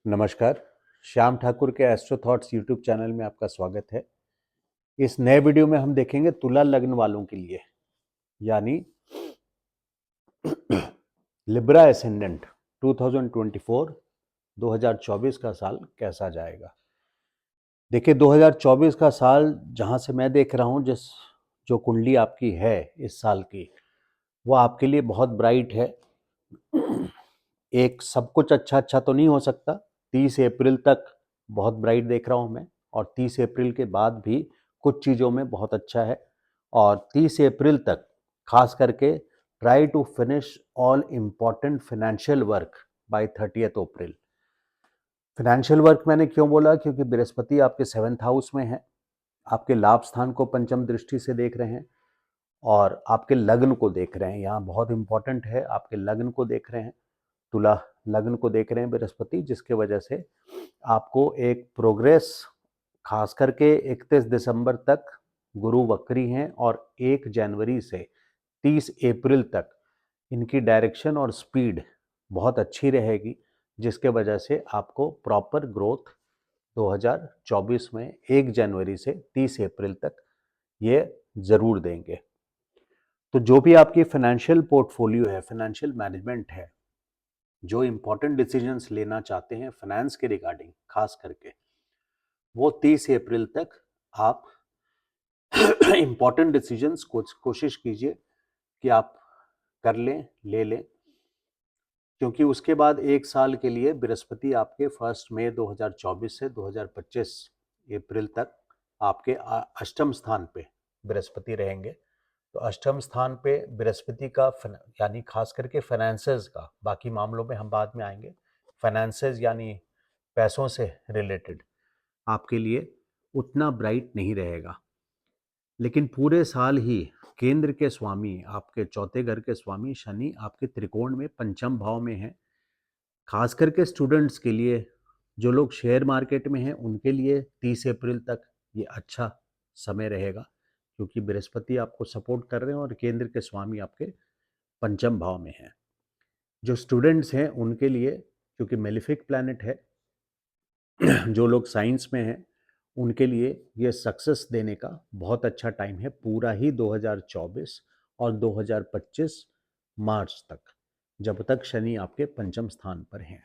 नमस्कार। श्याम ठाकुर के astro thoughts YouTube channel में आपका स्वागत है। इस नए वीडियो में हम देखेंगे तुला लग्न वालों के लिए, यानी लिब्रा एसेंडेंट 2024 का साल कैसा जाएगा। देखिए, 2024 का साल जहां से मैं देख रहा हूं, जो कुंडली आपकी है इस साल की, वो आपके लिए बहुत ब्राइट है। एक सब कुछ अच्छा अच्छा तो नहीं हो सकता। 30 अप्रैल तक बहुत ब्राइट देख रहा हूं मैं, और 30 अप्रैल के बाद भी कुछ चीज़ों में बहुत अच्छा है। और 30 अप्रैल तक खास करके try to finish all important financial work by 30th April. Financial work मैंने क्यों बोला, क्योंकि बृहस्पति आपके 7th हाउस में है, आपके लाभ स्थान को पंचम दृष्टि से देख रहे हैं और आपके लग्न को देख रहे हैं। यहाँ बहुत इंपॉर्टेंट है, आपके लग्न को देख रहे हैं, तुला लग्न को देख रहे हैं बृहस्पति, जिसके वजह से आपको एक प्रोग्रेस, खास करके 31 दिसंबर तक गुरु वक्री हैं और 1 जनवरी से 30 अप्रैल तक इनकी डायरेक्शन और स्पीड बहुत अच्छी रहेगी, जिसके वजह से आपको प्रॉपर ग्रोथ 2024 में 1 जनवरी से 30 अप्रैल तक ये ज़रूर देंगे। तो जो भी आपकी फाइनेंशियल पोर्टफोलियो है, फाइनेंशियल मैनेजमेंट है, जो इम्पोर्टेंट डिसीजंस लेना चाहते हैं फाइनेंस के रिगार्डिंग खास करके, वो 30 अप्रैल तक आप इम्पोर्टेंट डिसीजंस कोशिश कीजिए कि आप कर लें, ले लें, क्योंकि उसके बाद 1 साल के लिए बृहस्पति आपके 1 मई 2024 से 2025 अप्रैल तक आपके अष्टम स्थान पे बृहस्पति रहेंगे। तो अष्टम स्थान पे बृहस्पति का यानी खास करके फाइनेंसेस का, बाकी मामलों में हम बाद में आएंगे, फाइनेंसेस यानी पैसों से रिलेटेड आपके लिए उतना ब्राइट नहीं रहेगा। लेकिन पूरे साल ही केंद्र के स्वामी, आपके चौथे घर के स्वामी शनि आपके त्रिकोण में पंचम भाव में है। खास करके स्टूडेंट्स के लिए, जो लोग शेयर मार्केट में हैं, उनके लिए 30 अप्रैल तक ये अच्छा समय रहेगा, क्योंकि बृहस्पति आपको सपोर्ट कर रहे हैं और केंद्र के स्वामी आपके पंचम भाव में हैं। जो स्टूडेंट्स हैं उनके लिए, क्योंकि मेलिफिक प्लैनेट है, जो लोग साइंस में हैं उनके लिए ये सक्सेस देने का बहुत अच्छा टाइम है, पूरा ही 2024 और 2025 मार्च तक, जब तक शनि आपके पंचम स्थान पर हैं।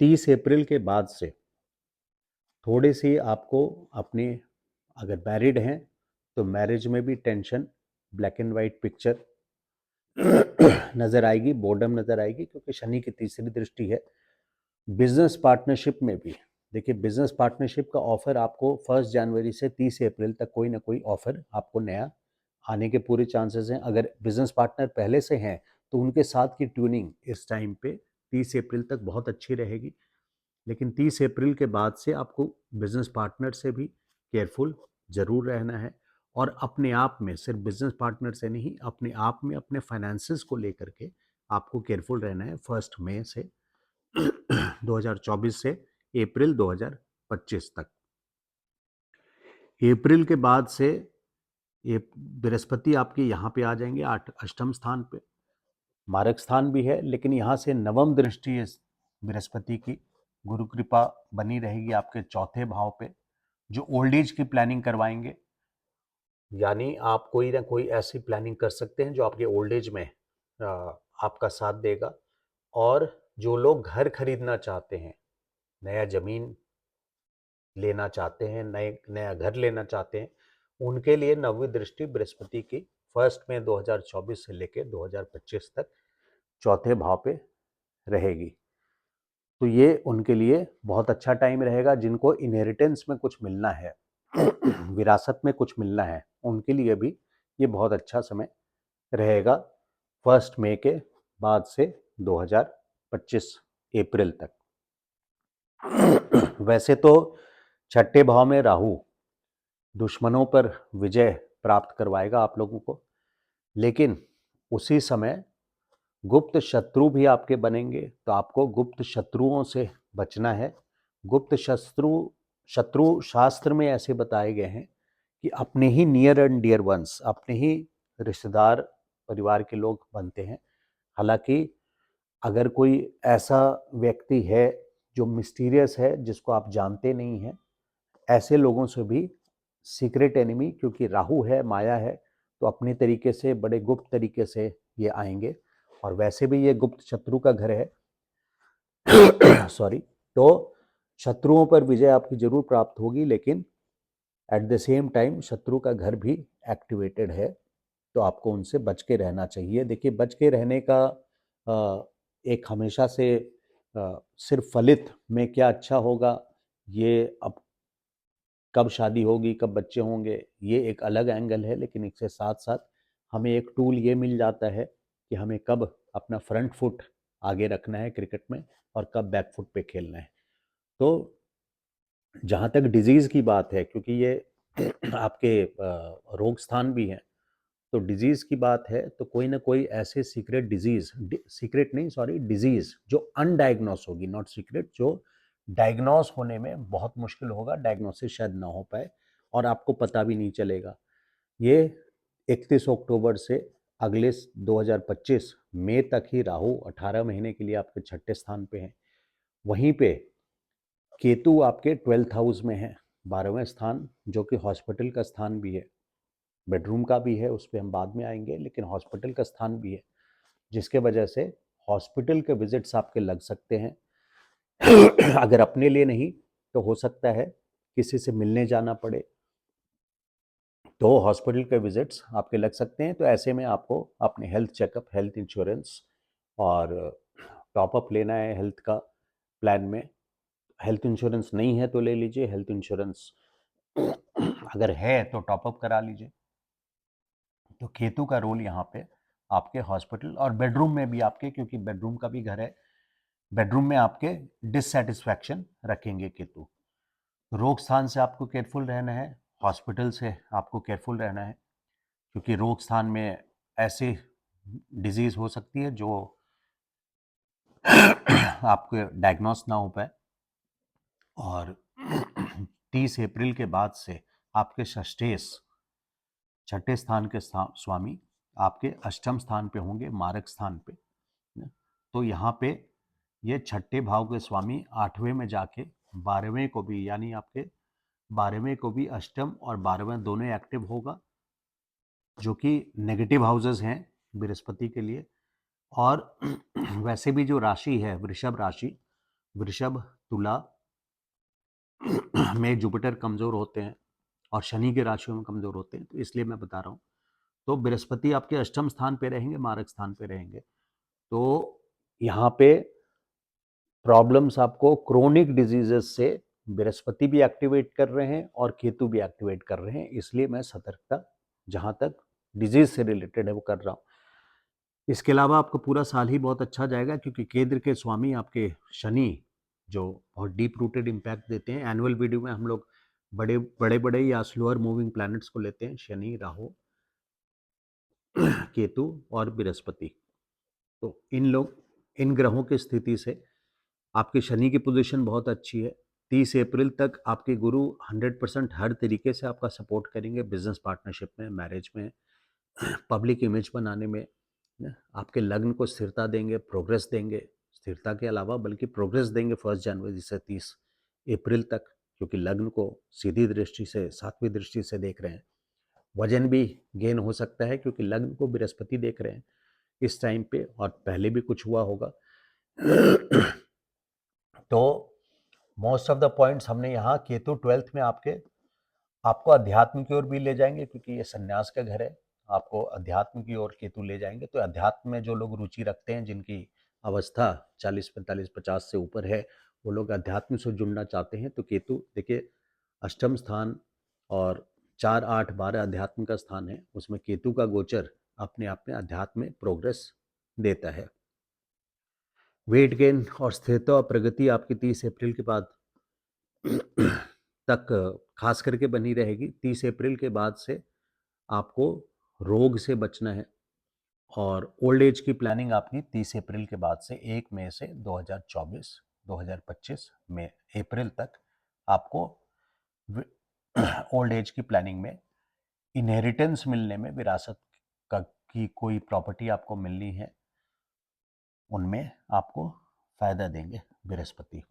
30 अप्रैल के बाद से थोड़ी सी आपको अपने, अगर मैरिड हैं तो मैरिज में भी tension, black and white picture नज़र आएगी, बोर्डम नज़र आएगी, क्योंकि शनि की तीसरी दृष्टि है। बिजनेस पार्टनरशिप में भी देखिए, बिजनेस पार्टनरशिप का ऑफर आपको 1 जनवरी से 30 अप्रैल तक कोई ना कोई ऑफर आपको नया आने के पूरे चांसेस हैं। अगर बिजनेस पार्टनर पहले से हैं तो उनके साथ की ट्यूनिंग इस टाइम पे 30 अप्रैल तक बहुत अच्छी रहेगी। लेकिन 30 अप्रैल के बाद से आपको बिजनेस पार्टनर से भी केयरफुल ज़रूर रहना है, और अपने आप में, सिर्फ बिजनेस पार्टनर से नहीं, अपने आप में अपने फाइनेंसेस को लेकर के आपको केयरफुल रहना है 1 मई से 2024 से अप्रैल 2025 तक। अप्रैल के बाद से ये बृहस्पति आपके यहाँ पे आ जाएंगे, अष्टम स्थान पे, मारक स्थान भी है, लेकिन यहाँ से नवम दृष्टि है बृहस्पति की, गुरु कृपा बनी रहेगी आपके चौथे भाव पे, जो ओल्ड एज की प्लानिंग करवाएंगे। यानी आप कोई ना कोई ऐसी प्लानिंग कर सकते हैं जो आपके ओल्ड एज में आपका साथ देगा। और जो लोग घर खरीदना चाहते हैं, नया जमीन लेना चाहते हैं, नया घर लेना चाहते हैं, उनके लिए नवी दृष्टि बृहस्पति की 1 मई 2024 से लेकर 2025 तक चौथे भाव पे रहेगी। तो ये उनके लिए बहुत अच्छा टाइम रहेगा। जिनको इनहेरिटेंस में कुछ मिलना है, विरासत में कुछ मिलना है, उनके लिए भी ये बहुत अच्छा समय रहेगा 1 मई के बाद से 2025 अप्रैल तक। वैसे तो छठे भाव में राहु दुश्मनों पर विजय प्राप्त करवाएगा आप लोगों को, लेकिन उसी समय गुप्त शत्रु भी आपके बनेंगे, तो आपको गुप्त शत्रुओं से बचना है। गुप्त शत्रु शास्त्र में ऐसे बताए गए हैं कि अपने ही नियर एंड डियर वंस, अपने ही रिश्तेदार, परिवार के लोग बनते हैं। हालांकि अगर कोई ऐसा व्यक्ति है जो मिस्टीरियस है, जिसको आप जानते नहीं हैं, ऐसे लोगों से भी सीक्रेट एनिमी, क्योंकि राहु है, माया है, तो अपने तरीके से बड़े गुप्त तरीके से ये आएंगे। और वैसे भी ये गुप्त शत्रु का घर है सॉरी। तो शत्रुओं पर विजय आपकी जरूर प्राप्त होगी, लेकिन एट द सेम टाइम शत्रु का घर भी एक्टिवेटेड है, तो आपको उनसे बच के रहना चाहिए। देखिए, बच के रहने का एक हमेशा से सिर्फ फलित में क्या अच्छा होगा, ये अब कब शादी होगी, कब बच्चे होंगे, ये एक अलग एंगल है, लेकिन इसके साथ साथ हमें एक टूल ये मिल जाता है कि हमें कब अपना फ्रंट फुट आगे रखना है क्रिकेट में और कब बैक फुट पे खेलना है। तो जहाँ तक डिजीज़ की बात है, क्योंकि ये आपके रोग स्थान भी हैं, तो डिजीज़ की बात है, तो कोई ना कोई ऐसे सीक्रेट डिजीज़, सीक्रेट नहीं सॉरी, डिजीज़ जो अनडायग्नोस होगी, नॉट सीक्रेट, जो डायग्नोस होने में बहुत मुश्किल होगा, डायग्नोसिस शायद ना हो पाए और आपको पता भी नहीं चलेगा। ये 31 अक्टूबर से अगले 2025 मई तक ही राहु 18 महीने के लिए आपके छठे स्थान पे हैं। वहीं पे केतु आपके 12th हाउस में है, 12वें स्थान, जो कि हॉस्पिटल का स्थान भी है, बेडरूम का भी है, उस पर हम बाद में आएंगे, लेकिन हॉस्पिटल का स्थान भी है, जिसके वजह से हॉस्पिटल के विजिट्स आपके लग सकते हैं अगर अपने लिए नहीं तो हो सकता है किसी से मिलने जाना पड़े, तो हॉस्पिटल के विजिट्स आपके लग सकते हैं। तो ऐसे में आपको अपने हेल्थ चेकअप, हेल्थ इंश्योरेंस और टॉपअप लेना है हेल्थ का प्लान में। हेल्थ इंश्योरेंस नहीं है तो ले लीजिए, हेल्थ इंश्योरेंस अगर है तो टॉपअप करा लीजिए। तो केतु का रोल यहाँ पे आपके हॉस्पिटल और बेडरूम में भी आपके, क्योंकि बेडरूम का भी घर है, बेडरूम में आपके डिससेटिस्फैक्शन रखेंगे केतु। रोग स्थान से आपको केयरफुल रहना है, हॉस्पिटल से आपको केयरफुल रहना है, क्योंकि रोग स्थान में ऐसे डिजीज हो सकती है जो आपको डायग्नोस ना हो पाए। और 30 अप्रैल के बाद से आपके षष्ठेश, छठे स्थान के स्वामी आपके अष्टम स्थान पे होंगे, मारक स्थान पे। तो यहाँ पे ये छठे भाव के स्वामी 8वें में जाके 12वें को भी, यानी आपके 12वें को भी अष्टम और 12वें दोनों एक्टिव होगा, जो कि नेगेटिव हाउसेस हैं बृहस्पति के लिए। और वैसे भी जो राशि है वृषभ राशि, वृषभ तुला में जुपिटर कमजोर होते हैं और शनि की राशियों में कमजोर होते हैं, तो इसलिए मैं बता रहा हूँ। तो बृहस्पति आपके अष्टम स्थान पे रहेंगे, मारक स्थान पे रहेंगे, तो यहाँ पे प्रॉब्लम्स आपको क्रोनिक डिजीजेस से बृहस्पति भी एक्टिवेट कर रहे हैं और केतु भी एक्टिवेट कर रहे हैं, इसलिए मैं सतर्कता जहाँ तक डिजीज से रिलेटेड है वो कर रहा हूँ। इसके अलावा आपको पूरा साल ही बहुत अच्छा जाएगा, क्योंकि केंद्र के स्वामी आपके शनि, जो बहुत डीप रूटेड इम्पैक्ट देते हैं। एनुअल वीडियो में हम लोग बड़े बड़े बड़े या स्लोअर मूविंग प्लैनेट्स को लेते हैं, शनि, राहु, केतु और बृहस्पति। तो इन ग्रहों की स्थिति से आपके शनि की पोजीशन बहुत अच्छी है। 30 अप्रैल तक आपके गुरु 100% हर तरीके से आपका सपोर्ट करेंगे, बिजनेस पार्टनरशिप में, मैरिज में, पब्लिक इमेज बनाने में, आपके लग्न को स्थिरता देंगे, प्रोग्रेस देंगे, स्थिरता के अलावा बल्कि प्रोग्रेस देंगे 1 जनवरी से 30 अप्रैल तक, क्योंकि लग्न को सीधी दृष्टि से, 7वीं दृष्टि से देख रहे हैं। वजन भी गेन हो सकता है, क्योंकि लग्न को बृहस्पति देख रहे हैं इस टाइम पे, और पहले भी कुछ हुआ होगा तो मोस्ट ऑफ द पॉइंट्स हमने यहाँ केतु 12th में आपको अध्यात्म की ओर भी ले जाएंगे, क्योंकि ये संन्यास का घर है, आपको अध्यात्म की ओर केतु ले जाएंगे। तो अध्यात्म में जो लोग रुचि रखते हैं, जिनकी अवस्था 40, 45, 50 से ऊपर है, वो लोग अध्यात्म से जुड़ना चाहते हैं, तो केतु देखिए अष्टम स्थान और 4, 8, 12 अध्यात्म का स्थान है, उसमें केतु का गोचर अपने आप में अध्यात्म में प्रोग्रेस देता है। वेट गेन और स्थिरता और प्रगति आपकी 30 अप्रैल के बाद तक खास करके बनी रहेगी। 30 अप्रैल के बाद से आपको रोग से बचना है, और ओल्ड एज की प्लानिंग आपकी 30 अप्रैल के बाद से 1 मई से 2024-2025 में अप्रैल तक आपको ओल्ड एज की प्लानिंग में इनहेरिटेंस मिलने में, विरासत की कोई प्रॉपर्टी आपको मिलनी है, उनमें आपको फायदा देंगे बृहस्पति।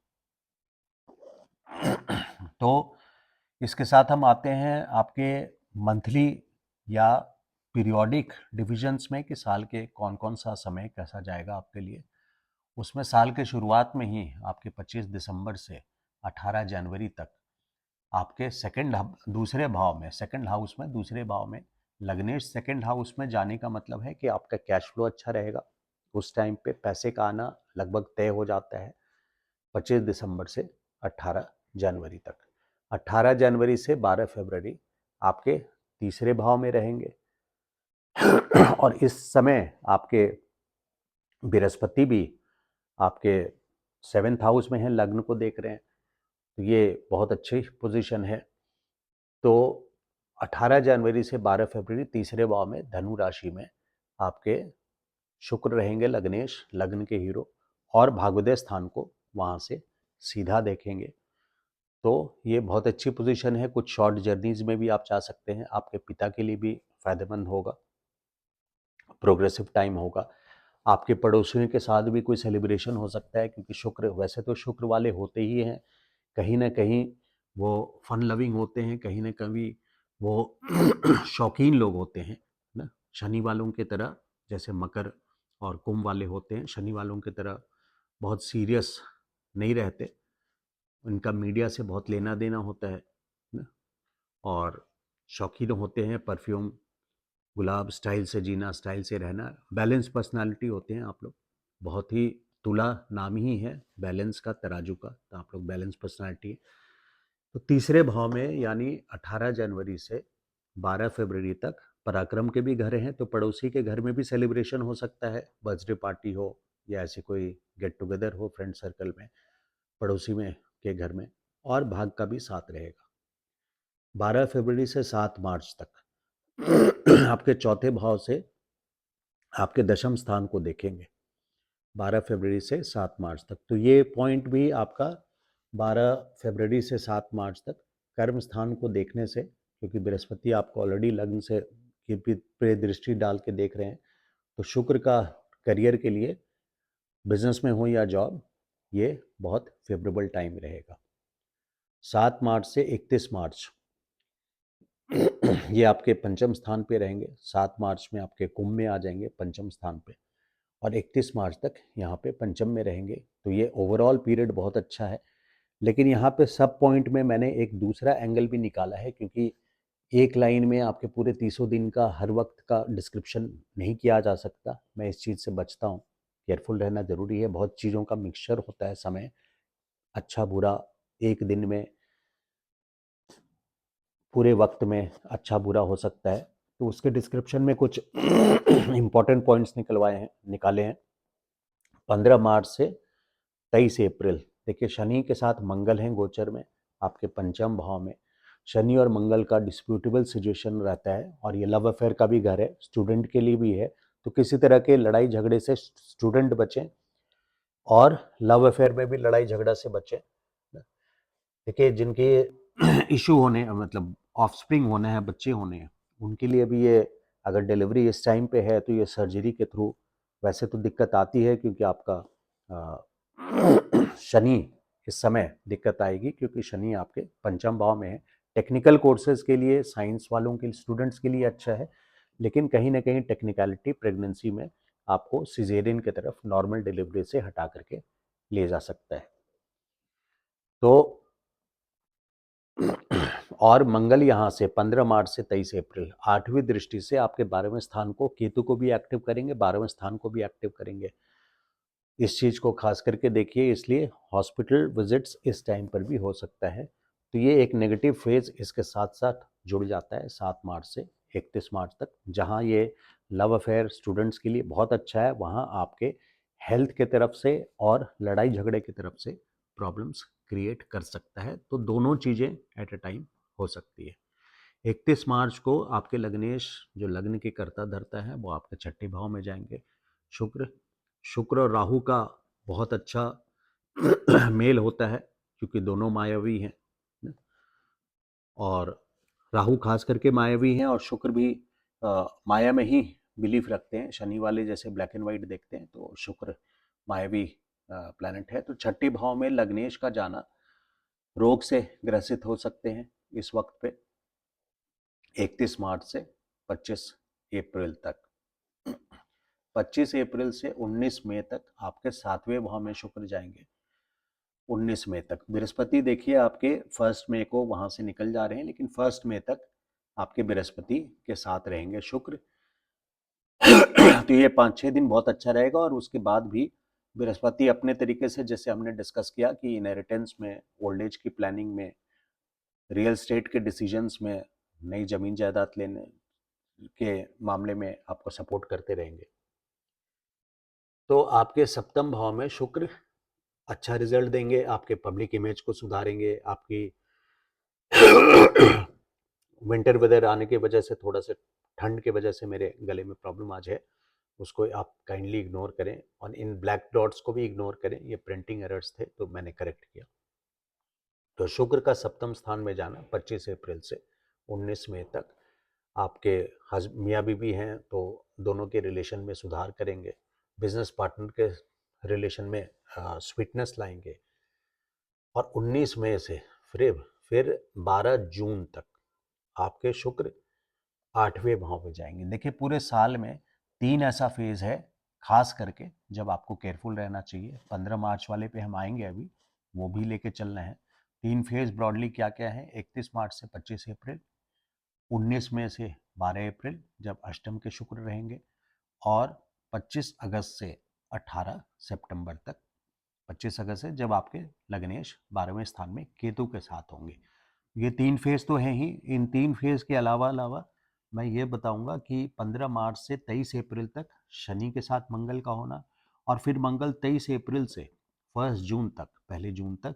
तो इसके साथ हम आते हैं आपके मंथली या पीरियोडिक डिविजन्स में कि साल के कौन कौन सा समय कैसा जाएगा आपके लिए। उसमें साल के शुरुआत में ही आपके 25 दिसंबर से 18 जनवरी तक आपके दूसरे भाव में, सेकंड हाउस में, दूसरे भाव में लग्नेश सेकंड हाउस में जाने का मतलब है कि आपका कैश फ्लो अच्छा रहेगा। उस टाइम पे पैसे का आना लगभग तय हो जाता है 25 दिसंबर से 18 जनवरी तक। 18 जनवरी से 12 फरवरी आपके तीसरे भाव में रहेंगे और इस समय आपके बृहस्पति भी आपके 7th हाउस में है, लग्न को देख रहे हैं, तो ये बहुत अच्छी पोजीशन है। तो 18 जनवरी से 12 फरवरी तीसरे भाव में धनु राशि में आपके शुक्र रहेंगे, लग्नेश, लग्न के हीरो, और भाग्योदय स्थान को वहाँ से सीधा देखेंगे। तो ये बहुत अच्छी पोजीशन है। कुछ शॉर्ट जर्नीज में भी आप जा सकते हैं, आपके पिता के लिए भी फायदेमंद होगा, प्रोग्रेसिव टाइम होगा। आपके पड़ोसियों के साथ भी कोई सेलिब्रेशन हो सकता है, क्योंकि शुक्र, वैसे तो शुक्र वाले होते ही हैं, कहीं ना कहीं वो फन लविंग होते हैं, कहीं ना कहीं वो शौकीन लोग होते हैं ना, शनि वालों की तरह, जैसे मकर और कुंभ वाले होते हैं, शनि वालों की तरह बहुत सीरियस नहीं रहते, उनका मीडिया से बहुत लेना देना होता है ना, और शौकीन होते हैं परफ्यूम, गुलाब, स्टाइल से जीना, स्टाइल से रहना, बैलेंस पर्सनालिटी होते हैं आप लोग। बहुत ही, तुला नाम ही है बैलेंस का, तराजू का, तो आप लोग बैलेंस पर्सनालिटी है। तो तीसरे भाव में यानी 18 जनवरी से 12 फरवरी तक पराक्रम के भी घर हैं, तो पड़ोसी के घर में भी सेलिब्रेशन हो सकता है, बर्थडे पार्टी हो या ऐसी कोई गेट टुगेदर हो फ्रेंड सर्कल में, पड़ोसी में के घर में, और भाग का भी साथ रहेगा। 12 फरवरी से 7 मार्च तक आपके चौथे भाव से आपके दशम स्थान को देखेंगे 12 फरवरी से 7 मार्च तक। तो ये पॉइंट भी आपका 12 फरवरी से 7 मार्च तक कर्म स्थान को देखने से, क्योंकि बृहस्पति आपको ऑलरेडी लग्न से की पे दृष्टि डाल के देख रहे हैं, तो शुक्र का करियर के लिए, बिजनेस में हो या जॉब, ये बहुत फेवरेबल टाइम रहेगा। 7 मार्च से 31 मार्च ये आपके पंचम स्थान पे रहेंगे। 7 मार्च में आपके कुंभ में आ जाएंगे पंचम स्थान पे, और 31 मार्च तक यहाँ पे पंचम में रहेंगे। तो ये ओवरऑल पीरियड बहुत अच्छा है। लेकिन यहाँ पे सब पॉइंट में मैंने एक दूसरा एंगल भी निकाला है, क्योंकि एक लाइन में आपके पूरे 30 दिन का हर वक्त का डिस्क्रिप्शन नहीं किया जा सकता, मैं इस चीज़ से बचता हूँ। केयरफुल रहना ज़रूरी है, बहुत चीज़ों का मिक्सचर होता है, समय अच्छा बुरा एक दिन में, पूरे वक्त में अच्छा बुरा हो सकता है। तो उसके डिस्क्रिप्शन में कुछ इम्पॉर्टेंट पॉइंट्स निकाले हैं। 15 मार्च से 23 अप्रैल, देखिए शनि के साथ मंगल हैं गोचर में, आपके पंचम भाव में। शनि और मंगल का डिस्प्यूटेबल सिचुएशन रहता है, और ये लव अफेयर का भी घर है, स्टूडेंट के लिए भी है, तो किसी तरह के लड़ाई झगड़े से स्टूडेंट बचें, और लव अफेयर में भी लड़ाई झगड़ा से बचें। देखिए जिनके इशू होने, मतलब ऑफस्प्रिंग होने हैं, बच्चे होने हैं, उनके लिए भी ये, अगर डिलीवरी इस टाइम पे है तो ये सर्जरी के थ्रू, वैसे तो दिक्कत आती है क्योंकि आपका शनि इस समय दिक्कत आएगी, क्योंकि शनि आपके पंचम भाव में है। टेक्निकल कोर्सेज के लिए, साइंस वालों के स्टूडेंट्स के लिए अच्छा है, लेकिन कहीं ना कहीं टेक्निकलिटी प्रेगनेंसी में आपको सिजेरियन की तरफ, नॉर्मल डिलीवरी से हटा करके ले जा सकता है। तो और मंगल यहाँ से 15 मार्च से 23 अप्रैल 8वीं दृष्टि से आपके 12वें स्थान को, केतु को भी एक्टिव करेंगे, 12वें स्थान को भी एक्टिव करेंगे। इस चीज़ को खास करके देखिए, इसलिए हॉस्पिटल विजिट्स इस टाइम पर भी हो सकता है। तो ये एक नेगेटिव फेज इसके साथ साथ जुड़ जाता है 7 मार्च से 31 मार्च तक, जहाँ ये लव अफेयर स्टूडेंट्स के लिए बहुत अच्छा है, वहाँ आपके हेल्थ के तरफ से और लड़ाई झगड़े की तरफ से प्रॉब्लम्स क्रिएट कर सकता है। तो दोनों चीज़ें एट अ टाइम हो सकती है। 31 मार्च को आपके लग्नेश, जो लग्न की कर्ता धरता है, वो आपके छठे भाव में जाएंगे। शुक्र शुक्र और राहु का बहुत अच्छा मेल होता है, क्योंकि दोनों मायावी हैं, और राहु खास करके मायावी हैं, और शुक्र भी माया में ही बिलीफ रखते हैं। शनि वाले जैसे ब्लैक एंड वाइट देखते हैं, तो शुक्र मायावी प्लैनेट है। तो छठे भाव में लग्नेश का जाना, रोग से ग्रसित हो सकते हैं इस वक्त पे 31 मार्च से 25 अप्रैल तक। 25 अप्रैल से 19 मई तक आपके 7वें भाव में शुक्र जाएंगे। 19 मई तक बृहस्पति देखिए आपके 1 मई को वहां से निकल जा रहे हैं, लेकिन 1 मई तक आपके बृहस्पति के साथ रहेंगे शुक्र। तो ये 5-6 दिन बहुत अच्छा रहेगा। और उसके बाद भी बृहस्पति अपने तरीके से, जैसे हमने डिस्कस किया कि इनहेरिटेंस में, ओल्ड एज की प्लानिंग में, रियल स्टेट के डिसीजंस में, नई जमीन जायदाद लेने के मामले में आपको सपोर्ट करते रहेंगे। तो आपके सप्तम भाव में शुक्र अच्छा रिजल्ट देंगे, आपके पब्लिक इमेज को सुधारेंगे, आपकी विंटर वेदर आने की वजह से, थोड़ा सा ठंड की वजह से मेरे गले में प्रॉब्लम आज है, उसको आप काइंडली इग्नोर करें। और इन ब्लैक डॉट्स को भी इग्नोर करें, ये प्रिंटिंग एरर्स थे तो मैंने करेक्ट किया। तो शुक्र का सप्तम स्थान में जाना 25 अप्रैल से 19 मई तक आपके मियाँ बीवी हैं तो दोनों के रिलेशन में सुधार करेंगे, बिजनेस पार्टनर के रिलेशन में स्वीटनेस लाएंगे। और 19 मई से फिर 12 जून तक आपके शुक्र 8वें भाव में जाएंगे। देखिए पूरे साल में 3 ऐसा फेज है खास करके जब आपको केयरफुल रहना चाहिए। 15 मार्च वाले पे हम आएंगे, अभी वो भी लेके चलना है। 3 फेज ब्रॉडली क्या क्या है, 31 मार्च से 25 अप्रैल, 19 मई से 12 अप्रैल जब अष्टम के शुक्र रहेंगे, और 25 अगस्त से 18 सितंबर तक। 25 अगस्त से जब आपके लग्नेश 12वें स्थान में केतु के साथ होंगे। ये 3 फेज तो हैं ही। इन 3 फेज के अलावा मैं ये बताऊंगा कि 15 मार्च से 23 अप्रैल तक शनि के साथ मंगल का होना, और फिर मंगल 23 अप्रैल से 1 जून तक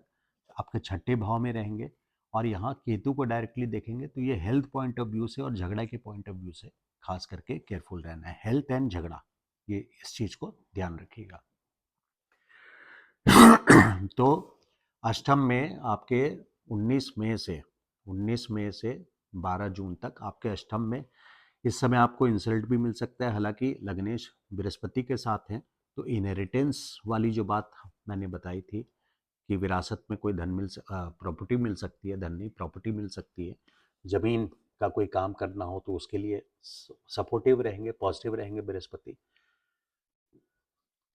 आपके छठे भाव में रहेंगे। और यहाँ केतु को डायरेक्टली देखेंगे तो ये हेल्थ पॉइंट ऑफ व्यू से और झगड़ा के पॉइंट ऑफ व्यू से खास करके केयरफुल रहना है। हेल्थ एंड झगड़ा, ये इस चीज को ध्यान रखिएगा। तो अष्टम में आपके 19 मई से 12 जून तक आपके अष्टम में इस समय आपको इंसल्ट भी मिल सकता है। हालांकि लग्नेश बृहस्पति के साथ हैं तो इनहेरिटेंस वाली जो बात मैंने बताई थी कि विरासत में कोई प्रॉपर्टी मिल सकती है, धन नहीं प्रॉपर्टी मिल सकती है, जमीन का कोई काम करना हो तो उसके लिए सपोर्टिव रहेंगे, पॉजिटिव रहेंगे बृहस्पति।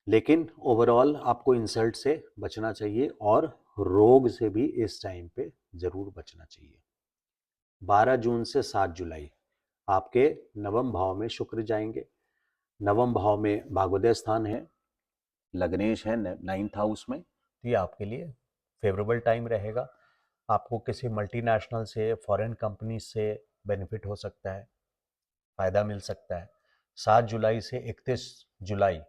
लेकिन ओवरऑल आपको इंसल्ट से बचना चाहिए और रोग से भी इस टाइम पे जरूर बचना चाहिए। 12 जून से 7 जुलाई आपके नवम भाव में शुक्र जाएंगे। नवम भाव में भाग्योदय स्थान है, लग्नेश है 9th हाउस में, तो ये आपके लिए फेवरेबल टाइम रहेगा। आपको किसी मल्टीनेशनल से, फॉरेन कंपनी से बेनिफिट हो सकता है, फायदा मिल सकता है। 7 जुलाई से 31 जुलाई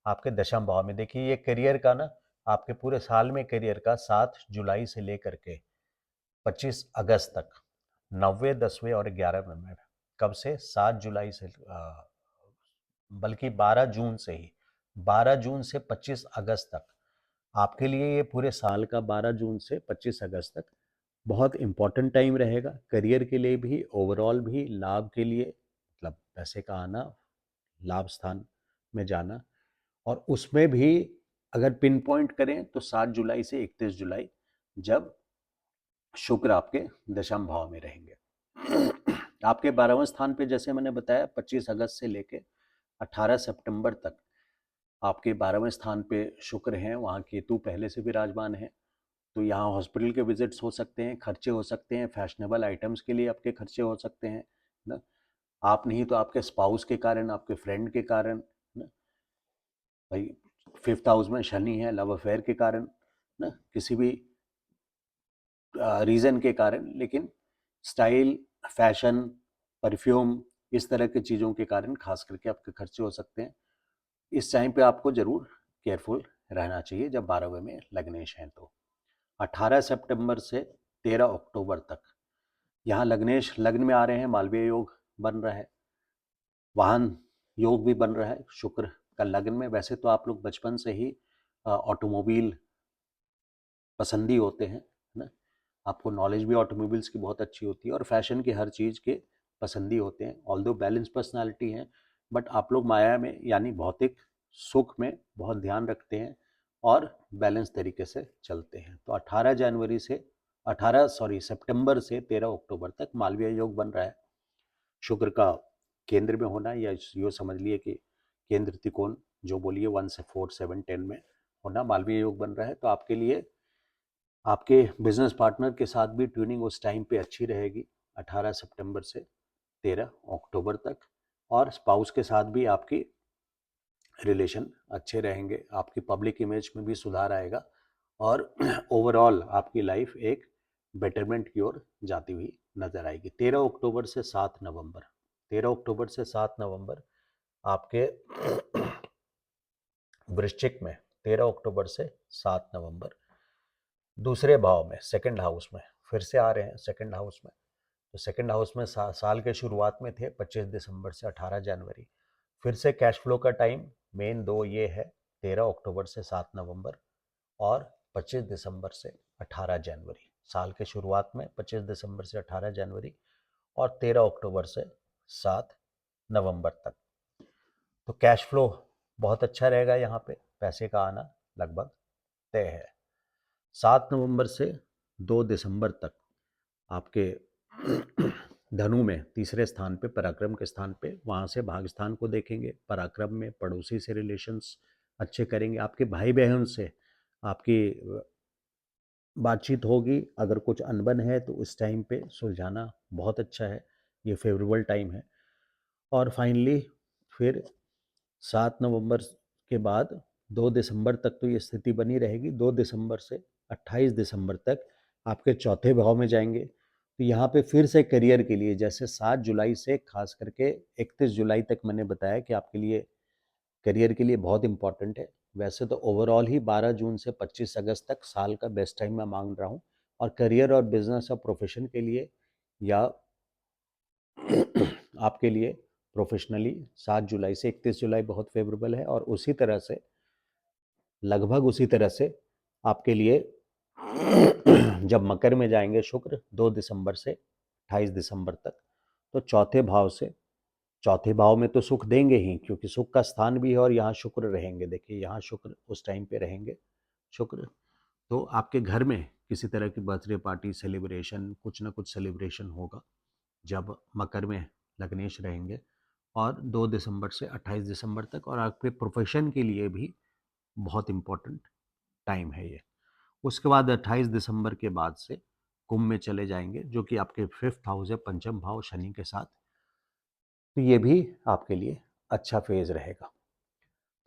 आपके दशम भाव में। देखिए ये करियर का ना, आपके पूरे साल में करियर का 7 जुलाई से लेकर के 25 अगस्त तक 9वें, 10वें और 11वें में, कब से 7 जुलाई से बल्कि 12 जून से ही, 12 जून से 25 अगस्त तक आपके लिए, ये पूरे साल का 12 जून से 25 अगस्त तक बहुत इंपॉर्टेंट टाइम रहेगा, करियर के लिए भी, ओवरऑल भी, लाभ के लिए, मतलब पैसे का आना, लाभ स्थान में जाना। और उसमें भी अगर पिन पॉइंट करें तो 7 जुलाई से 31 जुलाई जब शुक्र आपके दशम भाव में रहेंगे। आपके 12वें स्थान पे जैसे मैंने बताया 25 अगस्त से लेके 18 सितंबर तक आपके 12वें स्थान पे शुक्र हैं, वहाँ केतु पहले से विराजमान है। तो यहाँ हॉस्पिटल के विजिट्स हो सकते हैं, खर्चे हो सकते हैं, फैशनेबल आइटम्स के लिए आपके खर्चे हो सकते हैं ना, आप नहीं तो आपके स्पाउस के कारण, आपके फ्रेंड के कारण ना, भाई 5th हाउस में शनि है, लव अफेयर के कारण ना, किसी भी रीज़न के कारण। लेकिन स्टाइल, फैशन, परफ्यूम, इस तरह की चीज़ों के कारण खास करके आपके खर्चे हो सकते हैं। इस टाइम पे आपको ज़रूर केयरफुल रहना चाहिए जब 12वें में लग्नेश हैं। तो 18 सितंबर से 13 अक्टूबर तक यहाँ लग्नेश लग्न में आ रहे हैं, मालवीय योग बन रहा है, वाहन योग भी बन रहा है शुक्र का लग्न में। वैसे तो आप लोग बचपन से ही ऑटोमोबाइल पसंदी होते हैं ना, आपको नॉलेज भी ऑटोमोबाइल्स की बहुत अच्छी होती है और फैशन की हर चीज़ के पसंदी होते हैं। ऑल्दो बैलेंस पर्सनालिटी हैं, बट आप लोग माया में यानी भौतिक सुख में बहुत ध्यान रखते हैं और बैलेंस तरीके से चलते हैं। तो 18 सितंबर से 13 अक्टूबर तक मालवीय योग बन रहा है। शुक्र का केंद्र में होना, या यो समझ लिए कि केंद्र त्रिकोण जो बोलिए 1 से 4 7 10 में होना, मालवीय योग बन रहा है। तो आपके लिए आपके बिजनेस पार्टनर के साथ भी ट्यूनिंग उस टाइम पे अच्छी रहेगी 18 सितंबर से 13 अक्टूबर तक, और स्पाउस के साथ भी आपकी रिलेशन अच्छे रहेंगे, आपकी पब्लिक इमेज में भी सुधार आएगा, और ओवरऑल आपकी लाइफ एक बेटरमेंट की ओर जाती हुई नजर आएगी। 13 अक्टूबर से 7 नवंबर 13 अक्टूबर से 7 नवंबर आपके वृश्चिक में 13 अक्टूबर से 7 नवंबर दूसरे भाव में सेकंड हाउस में फिर से आ रहे हैं सेकंड हाउस में। तो सेकंड हाउस में साल के शुरुआत में थे 25 दिसंबर से 18 जनवरी। फिर से कैश फ्लो का टाइम मेन दो ये है, 13 अक्टूबर से 7 नवंबर और 25 दिसंबर से 18 जनवरी। साल के शुरुआत में 25 दिसंबर से 18 जनवरी और 13 अक्टूबर से 7 नवंबर तक। तो कैश फ्लो बहुत अच्छा रहेगा, यहाँ पे पैसे का आना लगभग तय है। 7 नवंबर से 2 दिसंबर तक आपके धनु में तीसरे स्थान पे, पराक्रम के स्थान पे, वहाँ से भाग स्थान को देखेंगे। पराक्रम में पड़ोसी से रिलेशंस अच्छे करेंगे, आपके भाई बहन से आपकी बातचीत होगी। अगर कुछ अनबन है तो उस टाइम पे सुलझाना बहुत अच्छा है, ये फेवरेबल टाइम है। और फाइनली फिर 7 नवंबर के बाद 2 दिसंबर तक तो ये स्थिति बनी रहेगी। 2 दिसंबर से 28 दिसंबर तक आपके चौथे भाव में जाएंगे। तो यहाँ पे फिर से करियर के लिए, जैसे 7 जुलाई से खास करके 31 जुलाई तक मैंने बताया कि आपके लिए करियर के लिए बहुत इंपॉर्टेंट है, वैसे तो ओवरऑल ही 12 जून से 25 अगस्त तक साल का बेस्ट टाइम मैं मांग रहा हूँ। और करियर और बिजनेस और प्रोफेशन के लिए या आपके लिए प्रोफेशनली 7 जुलाई से 31 जुलाई बहुत फेवरेबल है। और उसी तरह से लगभग उसी तरह से आपके लिए जब मकर में जाएंगे शुक्र 2 दिसंबर से 28 दिसंबर तक, तो चौथे भाव में तो सुख देंगे ही, क्योंकि सुख का स्थान भी है और यहाँ शुक्र रहेंगे। देखिए यहाँ शुक्र उस टाइम पे रहेंगे शुक्र। तो आपके घर में किसी तरह की बर्थडे पार्टी, सेलिब्रेशन, कुछ ना कुछ सेलिब्रेशन होगा जब मकर में लग्नेश रहेंगे। और 2 दिसंबर से 28 दिसंबर तक, और आपके प्रोफेशन के लिए भी बहुत इम्पोर्टेंट टाइम है ये। उसके बाद 28 दिसंबर के बाद से कुंभ में चले जाएंगे, जो कि आपके 5th हाउस है, पंचम भाव शनि के साथ। तो ये भी आपके लिए अच्छा फेज रहेगा।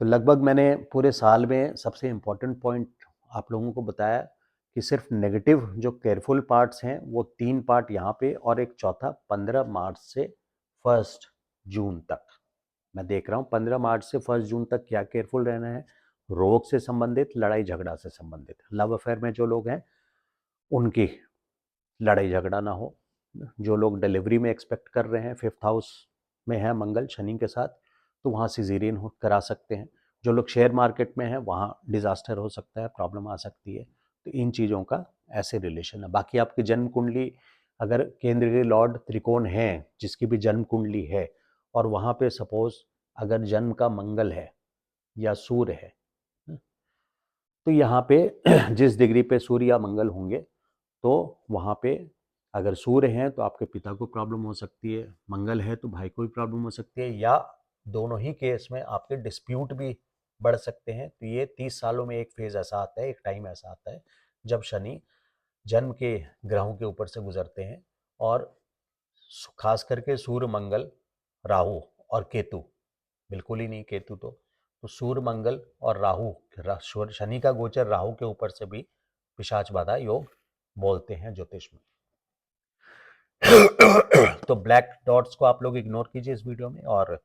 तो लगभग मैंने पूरे साल में सबसे इम्पोर्टेंट पॉइंट आप लोगों को बताया कि सिर्फ नेगेटिव जो केयरफुल पार्ट्स हैं वो 3 पार्ट यहाँ पे, और एक चौथा 15 मार्च से 1 जून तक। मैं देख रहा हूँ 15 मार्च से 1 जून तक क्या केयरफुल रहना है। रोग से संबंधित, लड़ाई झगड़ा से संबंधित, लव अफेयर में जो लोग हैं उनकी लड़ाई झगड़ा ना हो। जो लोग डिलीवरी में एक्सपेक्ट कर रहे हैं, 5th हाउस में है मंगल शनि के साथ, तो वहाँ सिजेरियन करा सकते हैं। जो लोग शेयर मार्केट में हैं वहाँ डिजास्टर हो सकता है, प्रॉब्लम आ सकती है। तो इन चीज़ों का ऐसे रिलेशन है। बाकी आपकी जन्म कुंडली, अगर केंद्र के लॉर्ड त्रिकोण है, जिसकी भी जन्म कुंडली है, और वहाँ पे सपोज अगर जन्म का मंगल है या सूर्य है, तो यहाँ पे जिस डिग्री पे सूर्य या मंगल होंगे, तो वहाँ पे अगर सूर्य हैं तो आपके पिता को प्रॉब्लम हो सकती है, मंगल है तो भाई को भी प्रॉब्लम हो सकती है, या दोनों ही केस में आपके डिस्प्यूट भी बढ़ सकते हैं। तो ये 30 सालों में एक फेज ऐसा आता है, एक टाइम ऐसा आता है जब शनि जन्म के ग्रहों के ऊपर से गुजरते हैं। और खास करके सूर्य, मंगल, राहु और केतु, बिल्कुल ही नहीं केतु तो सूर्य, मंगल और राहु, शनि का गोचर राहु के ऊपर से भी पिशाच बाधा योग बोलते हैं ज्योतिष में। तो ब्लैक डॉट्स को आप लोग इग्नोर कीजिए इस वीडियो में। और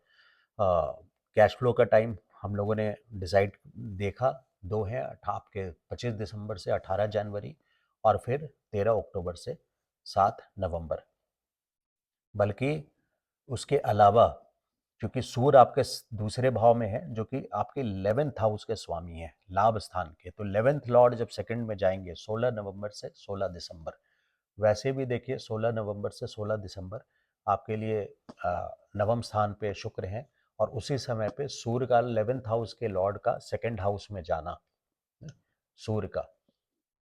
कैश फ्लो का टाइम हम लोगों ने डिसाइड देखा, दो है, आपके 25 दिसंबर से 18 जनवरी और फिर 13 अक्टूबर से 7 नवंबर। बल्कि उसके अलावा क्योंकि सूर्य आपके दूसरे भाव में है, जो कि आपके 11th हाउस के स्वामी है, लाभ स्थान के, तो 11th लॉर्ड जब सेकंड में जाएंगे 16 नवंबर से 16 दिसंबर। वैसे भी देखिए 16 नवंबर से 16 दिसंबर आपके लिए नवम स्थान पे शुक्र हैं और उसी समय पे सूर्य का 11th हाउस के लॉर्ड का 2nd हाउस में जाना, सूर्य का,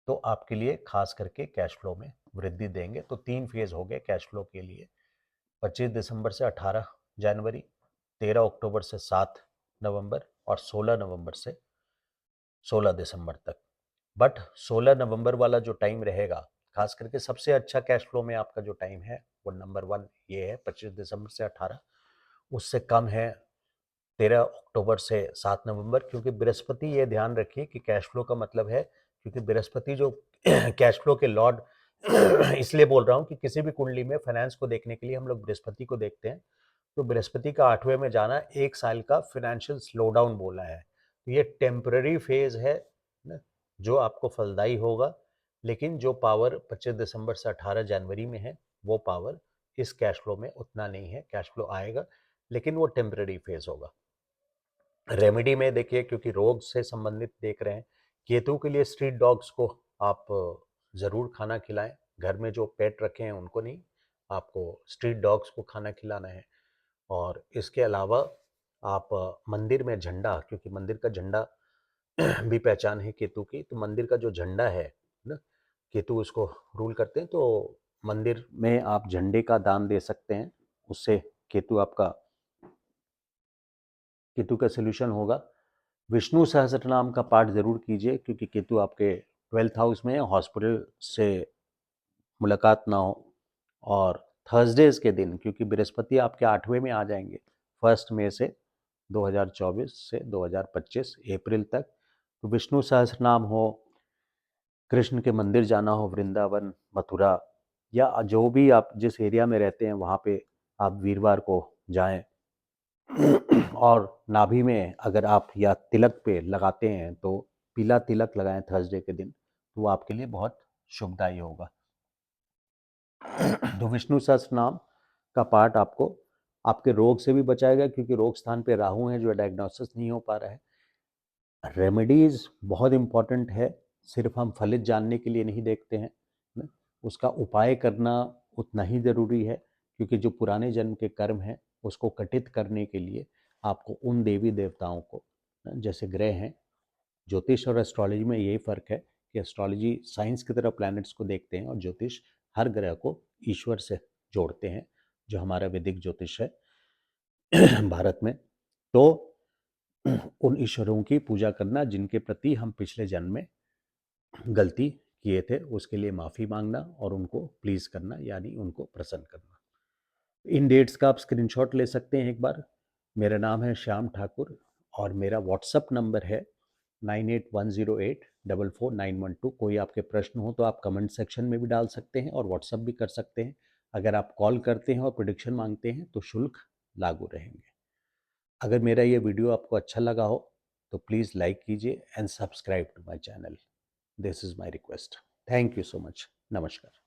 तो आपके लिए खास करके कैश फ्लो में वृद्धि देंगे। तो 3 फेज हो गए कैश फ्लो के लिए, 25 दिसंबर से 18 जनवरी, 13 अक्टूबर से 7 नवंबर और 16 नवंबर से 16 दिसंबर तक। बट 16 नवंबर वाला जो टाइम रहेगा, खास करके सबसे अच्छा कैश फ्लो में आपका जो टाइम है वो नंबर 1 ये है 25 दिसंबर से 18। उससे कम है 13 अक्टूबर से 7 नवंबर, क्योंकि बृहस्पति, ये ध्यान रखिए कि कैश फ्लो का मतलब है, क्योंकि बृहस्पति जो कैश फ्लो के लॉर्ड इसलिए बोल रहा हूँ कि किसी भी कुंडली में फाइनेंस को देखने के लिए हम लोग बृहस्पति को देखते हैं। तो बृहस्पति का 8वें में जाना 1 साल का फाइनेंशियल स्लो डाउन बोला है। तो ये टेम्पररी फेज है ना, जो आपको फलदायी होगा, लेकिन जो पावर 25 दिसंबर से 18 जनवरी में है वो पावर इस कैश फ्लो में उतना नहीं है। कैश फ्लो आएगा लेकिन वो टेम्पररी फेज होगा। रेमेडी में देखिए, क्योंकि रोग से संबंधित देख रहे हैं, केतु के लिए स्ट्रीट डॉग्स को आप ज़रूर खाना खिलाएं। घर में जो पेट रखे हैं उनको नहीं, आपको स्ट्रीट डॉग्स को खाना खिलाना है। और इसके अलावा आप मंदिर में झंडा, क्योंकि मंदिर का झंडा भी पहचान है केतु की, तो मंदिर का जो झंडा है ना, केतु उसको रूल करते हैं, तो मंदिर में आप झंडे का दान दे सकते हैं। उससे केतु का सोल्यूशन होगा। विष्णु सहस्त्रनाम का पाठ जरूर कीजिए, क्योंकि केतु आपके 12th हाउस में, हॉस्पिटल से मुलाकात ना हो। और थर्सडेज के दिन, क्योंकि बृहस्पति आपके 8वें में आ जाएंगे 1 मई से 2024 से 2025 अप्रैल तक, तो विष्णु सहस्त्रनाम हो, कृष्ण के मंदिर जाना हो, वृंदावन, मथुरा, या जो भी आप जिस एरिया में रहते हैं वहाँ पे आप वीरवार को जाएं। और नाभि में अगर आप या तिलक पे लगाते हैं तो पीला तिलक लगाएं थर्सडे के दिन, तो वो आपके लिए बहुत शुभदायी होगा। तो विष्णु सहस्त्र नाम का पाठ आपको आपके रोग से भी बचाएगा, क्योंकि रोग स्थान पे राहु है जो डायग्नोसिस नहीं हो पा रहा है। रेमेडीज बहुत इंपॉर्टेंट है, सिर्फ हम फलित जानने के लिए नहीं देखते हैं ना, उसका उपाय करना उतना ही ज़रूरी है, क्योंकि जो पुराने जन्म के कर्म हैं उसको कटित करने के लिए आपको उन देवी देवताओं को, जैसे ग्रह हैं, ज्योतिष और एस्ट्रोलॉजी में यही फ़र्क है कि एस्ट्रोलॉजी साइंस की तरह प्लैनेट्स को देखते हैं और ज्योतिष हर ग्रह को ईश्वर से जोड़ते हैं, जो हमारा वैदिक ज्योतिष है भारत में। तो उन ईश्वरों की पूजा करना जिनके प्रति हम पिछले जन्म में गलती किए थे, उसके लिए माफ़ी मांगना और उनको प्लीज़ करना, यानी उनको प्रसन्न करना। इन डेट्स का आप स्क्रीनशॉट ले सकते हैं एक बार। मेरा नाम है श्याम ठाकुर और मेरा व्हाट्सअप नंबर है 9810844912। कोई आपके प्रश्न हो तो आप कमेंट सेक्शन में भी डाल सकते हैं और व्हाट्सअप भी कर सकते हैं। अगर आप कॉल करते हैं और प्रेडिक्शन मांगते हैं तो शुल्क लागू रहेंगे। अगर मेरा ये वीडियो आपको अच्छा लगा हो तो प्लीज़ लाइक कीजिए and subscribe to my channel. This is my request. Thank you so much. नमस्कार।